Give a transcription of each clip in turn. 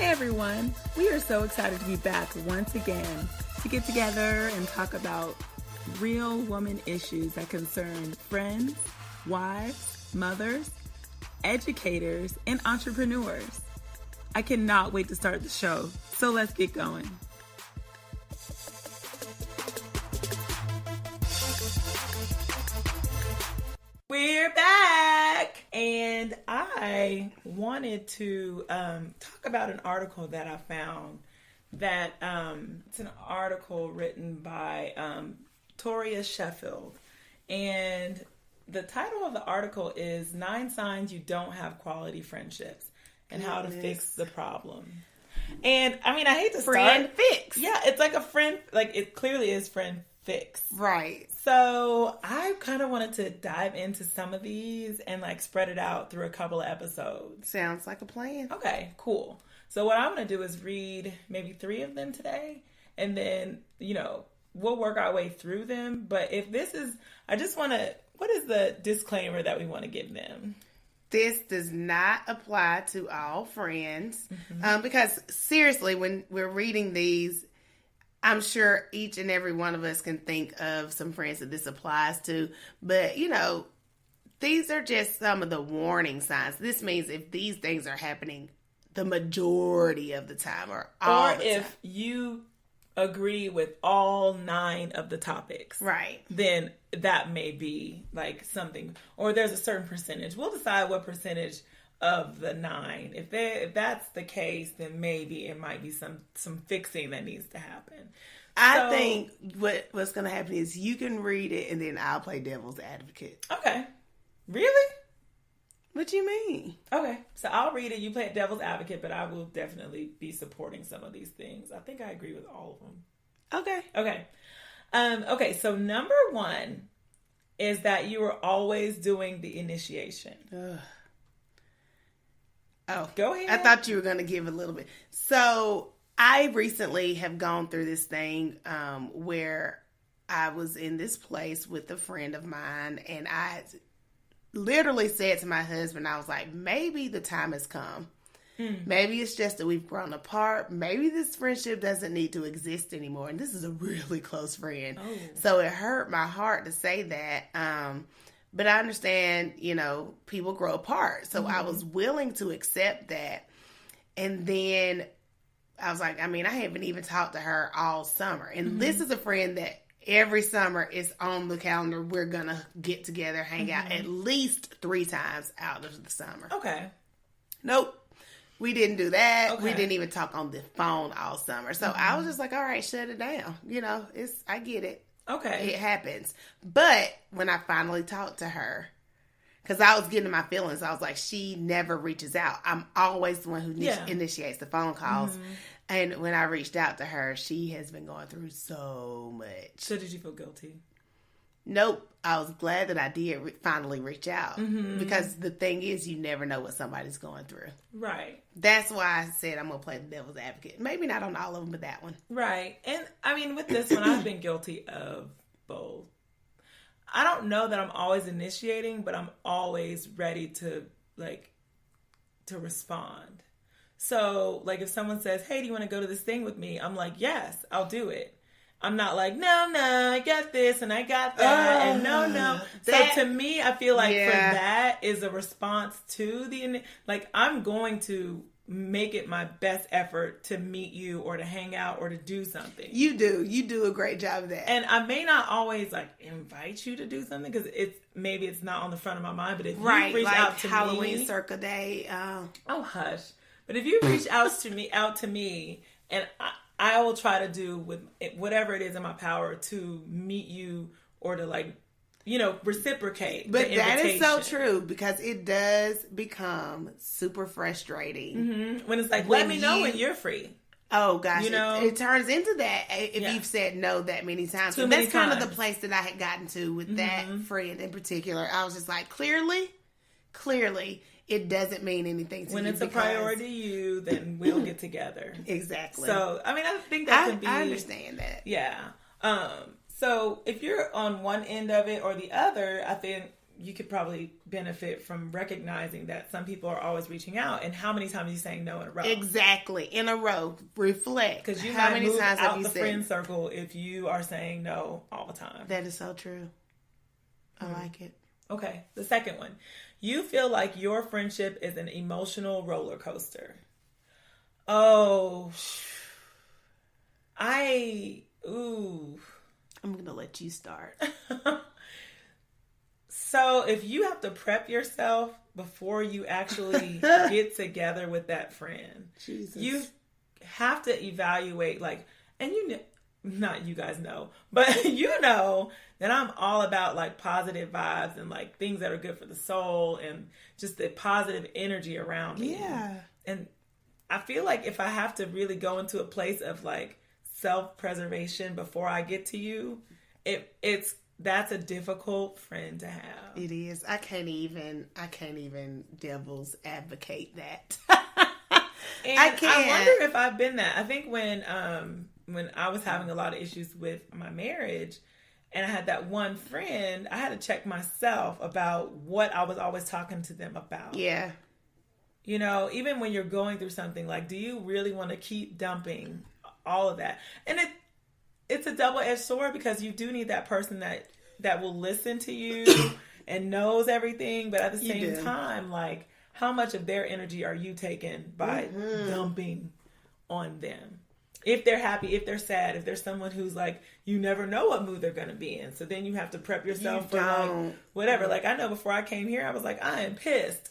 Hey everyone, we are so excited to be back once again to get together and talk about real woman issues that concern friends, wives, mothers, educators, and entrepreneurs. I cannot wait to start the show, so let's get going. We're back, and I wanted to talk about an article that I found that it's an article written by Toria Sheffield, and the title of the article is 9 Signs You Don't Have Quality Friendships and How to Fix the Problem. And I mean, I hate to start. Friend fix. Yeah, it's like a friend, like it clearly is friend fix. Right. So I kind of wanted to dive into some of these and like spread it out through a couple of episodes. Sounds like a plan. Okay, cool. So what I'm going to do is read maybe 3 of them today, and then, we'll work our way through them. But if this is, I just want to, what is the disclaimer that we want to give them? This does not apply to all friends. Because seriously, when we're reading these, I'm sure each and every one of us can think of some friends that this applies to. But, these are just some of the warning signs. This means if these things are happening the majority of the time or all the time. Or if you agree with all 9 of the topics. Right. Then that may be like something, or there's a certain percentage. We'll decide what percentage of the 9. If that's the case, then maybe it might be some fixing that needs to happen. I think what's going to happen is you can read it and then I'll play devil's advocate. Okay. Really? What do you mean? Okay. So I'll read it. You play devil's advocate, but I will definitely be supporting some of these things. I think I agree with all of them. Okay. Okay. So number 1 is that you are always doing the initiation. Ugh. Oh, go ahead. I thought you were going to give a little bit. So I recently have gone through this thing where I was in this place with a friend of mine, and I literally said to my husband, I was like, maybe the time has come. Maybe it's just that we've grown apart. Maybe this friendship doesn't need to exist anymore. And this is a really close friend. Oh. So it hurt my heart to say that. But I understand, people grow apart. So I was willing to accept that. And then I was like, I haven't even talked to her all summer. And this is a friend that every summer is on the calendar. We're going to get together, hang out at least 3 times out of the summer. Okay. Nope. We didn't do that. Okay. We didn't even talk on the phone all summer. So I was just like, all right, shut it down. I get it. Okay. It happens. But when I finally talked to her, because I was getting my feelings, I was like, she never reaches out. I'm always the one who initiates the phone calls. And when I reached out to her, she has been going through so much. So did you feel guilty? Nope. I was glad that I did finally reach out. Because the thing is, you never know what somebody's going through. Right. That's why I said I'm going to play the devil's advocate. Maybe not on all of them, but that one. Right. And with this one, I've been guilty of both. I don't know that I'm always initiating, but I'm always ready to respond. So, if someone says, hey, do you want to go to this thing with me? I'm like, yes, I'll do it. I'm not like, no, I got this and I got that and no. So to me, I feel like for that is a response to I'm going to make it my best effort to meet you or to hang out or to do something. You do a great job of that. And I may not always invite you to do something because maybe it's not on the front of my mind, but if you reach out to Halloween me, Circle Day. Oh hush. But if you reach out to me and I will try to do with whatever it is in my power to meet you or to reciprocate. But that is so true because it does become super frustrating. When it's let me know when you're free. Oh gosh, it turns into that if you've said no that many times. So that's kind of the place that I had gotten to with that friend in particular. I was just like, clearly, it doesn't mean anything to when you. When it's a priority to you, then we'll get together. Exactly. So, I think that can be... I understand that. Yeah. So, if you're on one end of it or the other, I think you could probably benefit from recognizing that some people are always reaching out, and how many times are you saying no in a row? Exactly, in a row. Reflect. Because you how might many move times out have you the said friend circle if you are saying no all the time. that is so true. I like it. Okay, the second one. You feel like your friendship is an emotional roller coaster. Oh, I'm going to let you start. So if you have to prep yourself before you actually get together with that friend, Jesus. You have to evaluate, like, and not you guys know, but you know that I'm all about like positive vibes and like things that are good for the soul and just the positive energy around me. Yeah. And I feel like if I have to really go into a place of like self-preservation before I get to you, that's a difficult friend to have. It is. I can't even devil's advocate that. And I can't. I wonder if I've been that. I think when I was having a lot of issues with my marriage and I had that one friend, I had to check myself about what I was always talking to them about. Yeah. You know, even when you're going through something, like, do you really want to keep dumping all of that? And it's a double-edged sword because you do need that person that will listen to you and knows everything, but at the same time, like, how much of their energy are you taking by dumping on them? If they're happy, if they're sad, if there's someone who's like, you never know what mood they're going to be in. So then you have to prep yourself for like whatever. Like, I know before I came here, I was like, I am pissed.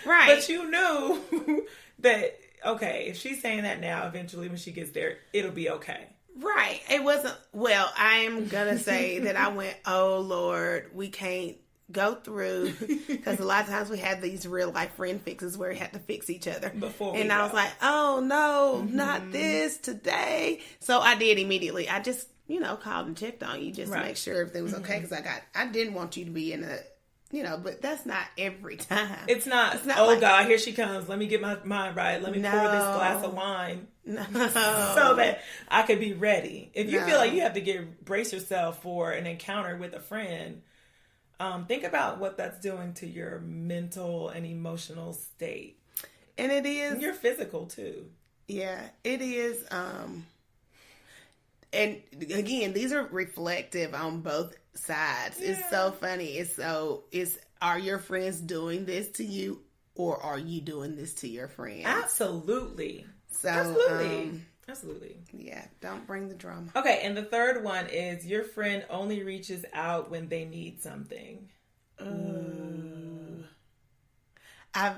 But you knew that, okay, if she's saying that now, eventually when she gets there, it'll be okay. Right. It wasn't, well, I'm going to say that I went, oh Lord, we can't go through, because a lot of times we had these real life friend fixes where we had to fix each other. And I was like, oh no, not this today. So I did immediately. I just, called and checked on you just to make sure everything was okay. Because I didn't want you to be in a, but that's not every time. It's not oh like, God, here she comes. Let me get my mind right. Let me pour this glass of wine so that I could be ready. If you feel like you have to brace yourself for an encounter with a friend, think about what that's doing to your mental and emotional state. And it is. And your physical too. Yeah, it is. And again, these are reflective on both sides. Yeah. It's so funny. Are your friends doing this to you, or are you doing this to your friends? Absolutely. So, Absolutely. Yeah, don't bring the drama. Okay, and the third one is your friend only reaches out when they need something. I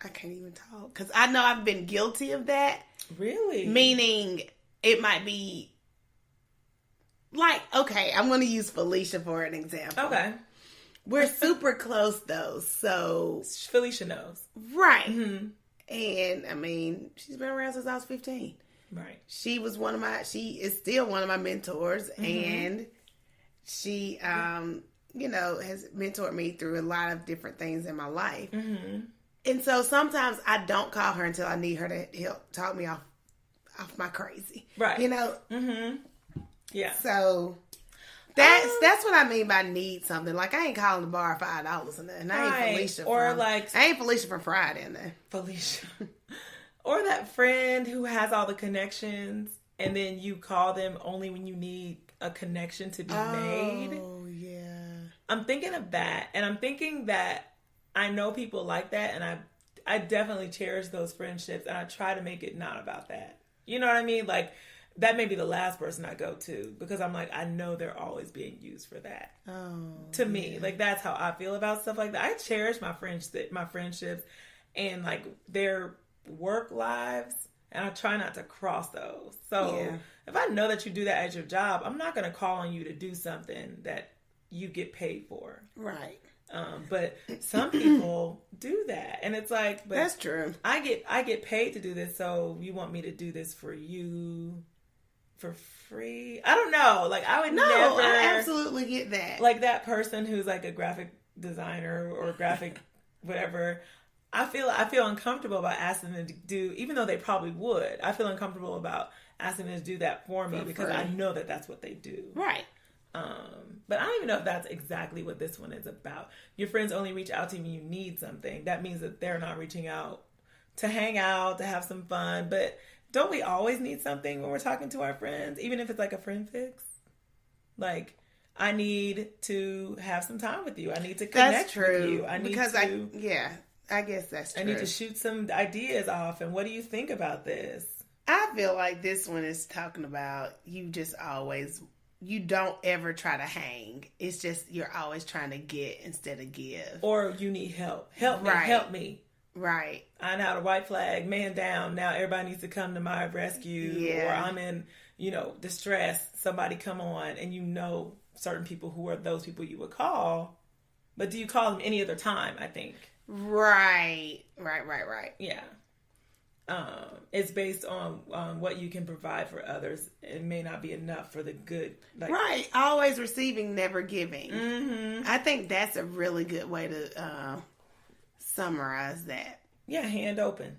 can't even talk because I know I've been guilty of that. Really? Meaning it might be like, okay, I'm going to use Felicia for an example. Okay. We're super close though, so Felicia knows. Right. Mm-hmm. And I mean, she's been around since I was 15. Right. She is still one of my mentors, and she, has mentored me through a lot of different things in my life. Mm-hmm. And so sometimes I don't call her until I need her to help talk me off my crazy. Right. Mm-hmm. Yeah. So that's what I mean by need something. Like, I ain't calling the bar $5 and nothing. I ain't Felicia. I ain't Felicia from Friday in there. Felicia. Or that friend who has all the connections and then you call them only when you need a connection to be made. Oh, yeah. I'm thinking of that. And I'm thinking that I know people like that. And I definitely cherish those friendships. And I try to make it not about that. You know what I mean? Like, that may be the last person I go to because I'm like, I know they're always being used for that. To me, like, that's how I feel about stuff like that. I cherish my friendships and like their work lives, and I try not to cross those. So if I know that you do that at your job, I'm not going to call on you to do something that you get paid for. Right. But some people do that, and it's like, but that's true. I get paid to do this, so you want me to do this for you for free? I don't know. Like, I would never. I absolutely get that. Like that person who's like a graphic designer or graphic whatever. I feel uncomfortable about asking them to do, even though they probably would. I feel uncomfortable about asking them to do that for me because I know that that's what they do. Right. But I don't even know if that's exactly what this one is about. Your friends only reach out to you when you need something. That means that they're not reaching out to hang out, to have some fun. But don't we always need something when we're talking to our friends, even if it's like a friend fix? Like, I need to have some time with you. I need to connect with you. I guess that's true. I need to shoot some ideas off. And what do you think about this? I feel like this one is talking about you don't ever try to hang. It's just you're always trying to get instead of give. Or you need help. Help me. Right. Help me. Right. I'm out of white flag, man down. Now everybody needs to come to my rescue. Yeah. Or I'm in, distress. Somebody come on. And certain people who are those people you would call. But do you call them any other time, I think? Right. Yeah. It's based on what you can provide for others. It may not be enough for the good. Right. Always receiving, never giving. Mm-hmm. I think that's a really good way to summarize that. Yeah, hand open.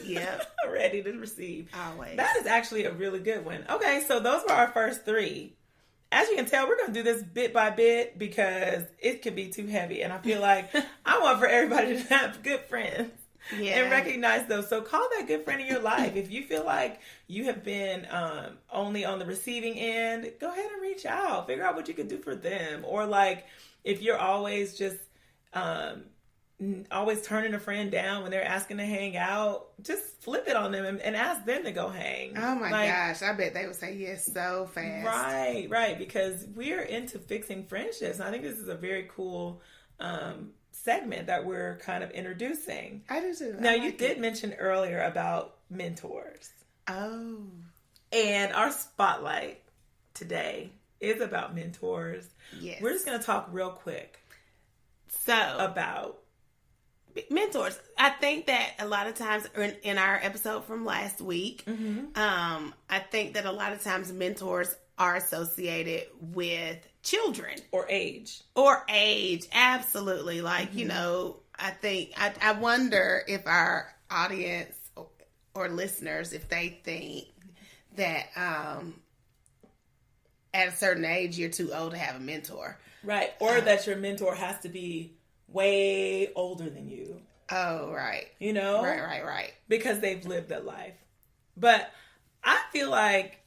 Yep. Ready to receive. Always. That is actually a really good one. Okay, so those were our first three. As you can tell, we're going to do this bit by bit because it could be too heavy. And I feel like I want for everybody to have good friends. Yeah. And recognize those. So call that good friend in your life. If you feel like you have been only on the receiving end, go ahead and reach out. Figure out what you can do for them. Or like if you're always just always turning a friend down when they're asking to hang out, just flip it on them and ask them to go hang. Oh my gosh. I bet they would say yes so fast. Right. Because we're into fixing friendships. And I think this is a very cool segment that we're kind of introducing. I do too. Now, you did mention earlier about mentors. Oh. And our spotlight today is about mentors. Yes. We're just going to talk real quick about mentors. I think that a lot of times in our episode from last week, I think that a lot of times mentors are associated with children or age. Absolutely. Like, I think I wonder if our audience or listeners, if they think that at a certain age you're too old to have a mentor, right? Or that your mentor has to be way older than you. Oh, right. Right. Because they've lived that life. But I feel like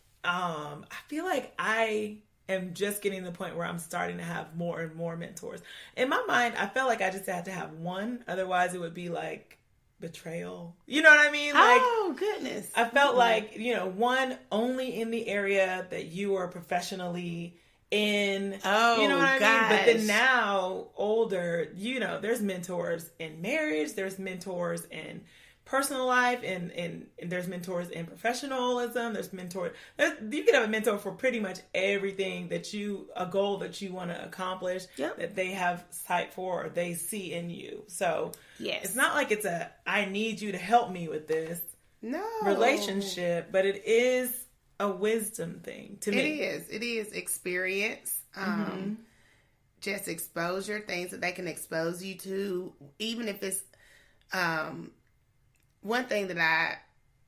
I am just getting to the point where I'm starting to have more and more mentors. In my mind, I felt like I just had to have one. Otherwise, it would be like betrayal. You know what I mean? Like, oh, goodness. I felt like, one only in the area that you are professionally in. Oh, you know what I gosh. mean? But then now, older, there's mentors in marriage. There's mentors in personal life, and there's mentors in professionalism. You can have a mentor for pretty much everything a goal that you want to accomplish. Yep. That they have sight for or they see in you. So yes. It's not like it's I need you to help me with this relationship, but it is a wisdom thing to me. It is experience, just exposure, things that they can expose you to, even if it's one thing that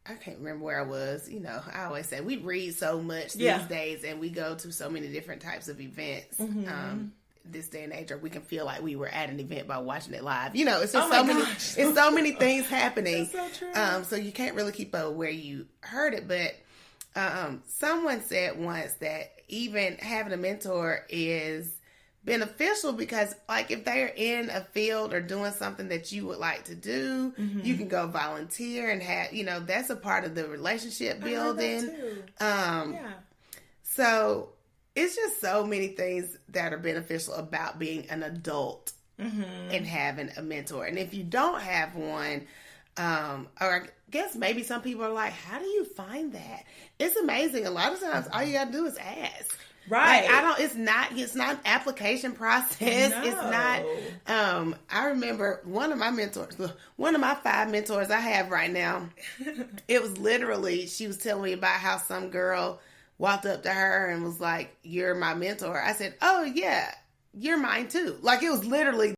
I can't remember where I was. I always say we read so much these days, and we go to so many different types of events. This day and age, or we can feel like we were at an event by watching it live. It's just it's so many things happening. That's so true. So you can't really keep up where you heard it. But someone said once that even having a mentor is beneficial because, like, if they're in a field or doing something that you would like to do, you can go volunteer and have, that's a part of the relationship building. So it's just so many things that are beneficial about being an adult and having a mentor. And if you don't have one, or I guess maybe some people are like, how do you find that? It's amazing. A lot of times all you gotta do is ask. Right. Like, it's not an application process. No. It's not, I remember one of my 5 mentors I have right now, it was literally, she was telling me about how some girl walked up to her and was like, "You're my mentor." I said, "Oh yeah, you're mine too." Like, it was literally